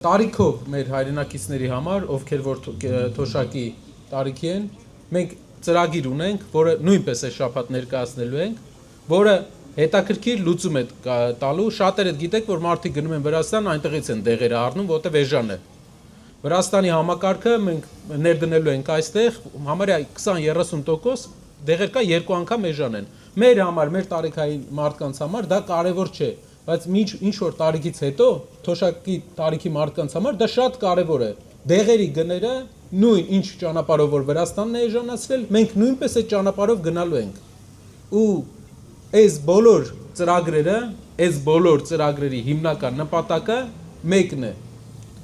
Տարիքով մեր հայրենակիցների համար, ովքեր որ թոշակի տարիքի են, մենք ծրագիր ունենք, որը նույնպես այս շաբաթ ներկայացնելու ենք, որը հետաքրքիր լուծում է տալու, շատերը գիտեք, որ մարդիկ գնում են Վրաստան, այնտեղից են դեղերը առնում, որտեղ էժան է։ Վրաստանի համակարգը մենք ներդնելու ենք այստեղ, համարյա 20-30% դեղեր կա երկու անգամ էժան են։ Մեր համար, մեր տարիքային մարդկանց համար դա կարևոր չէ, բայց ինչ որ տարիքից հետո թոշակի տարիքի մարդկանց համար դա շատ կարևոր է։ Դեղերի գները նույն ինչ ճանապարհով որ Վրաստանն է էժանացրել, մենք նույնպես այդ ճանապարհով գնալու ենք։ Ու այս բոլոր ծրագրերի հիմնական նպատակը մեկն է։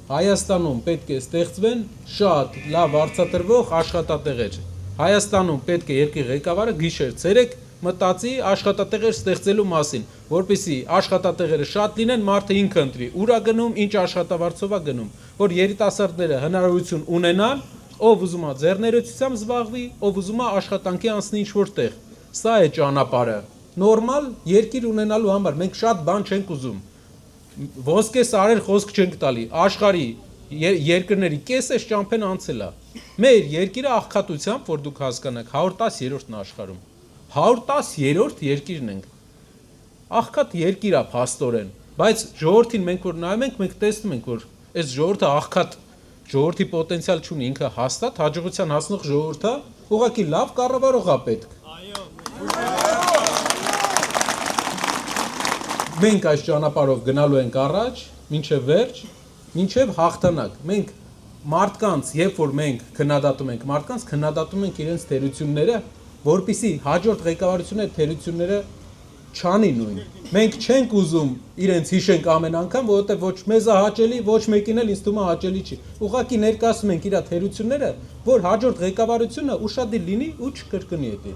Հայաստանում պետք է ստեղծվեն շատ լավ վարձատրվող աշխատատեղեր։ Հայաստանում պետք է երկրի ղեկավարը գիշեր-ցերեկ մտածի աշխատատեղեր ստեղծելու մասին, որպեսզի աշխատատեղերը շատ լինեն, մարդը ինքը ընտրի, ուր է գնում, ինչ աշխատավարձով է գնում, որ երիտասարդները հնարավորություն ունենան, ով ուզում է ձեռներեցությամբ զբաղվի, ով ուզում է աշխատանքի անցնի ինչ-որ տեղ։ Սա է ճանապարհը։ Նորմալ երկիր ունենալու համար մենք շատ բան չենք ուզում։ Ոսկե սարեր խոսք չենք տալի, աշխարհի երկրների կեսը ճամփեն անցել է։ Մեր երկիրը աղքատությամբ, որ դուք հասկանաք, 110-րդն է աշխարհում։ 110-րդ երկիրն ենք։ Աղքատ երկիր է փաստորեն, բայց ժողովրդին մենք որ նայում ենք, մենք տեսնում ենք, որ այս ժողովուրդը աղքատ ժողովրդի պոտենցիալ չունի, ինքը հաստատ հաջողության հասնող ժողովուրդ է, ուղղակի լավ կառավարող է պետք։ Մենք այս ճանապարհով գնալու ենք առաջ, մինչև վերջ, մինչև հաղթանակ։ Մենք մարդկանց, երբ որ մենք քննադատում ենք մարդկանց, քննադատում ենք իրենց թերությունները, որպեսզի հաջորդ ղեկավարությունը թերությունները չանի նույն։ Մենք չենք ուզում իրենց հիշենք ամեն անգամ, որովհետև ոչ մեզ է հաճելի, ոչ մեկին էլ ինձ թվում է հաճելի չի։ Ուղղակի ներկայացնում ենք իր թերությունները, որ հաջորդ ղեկավարությունը ուշադիր լինի ու չկրկնի դա։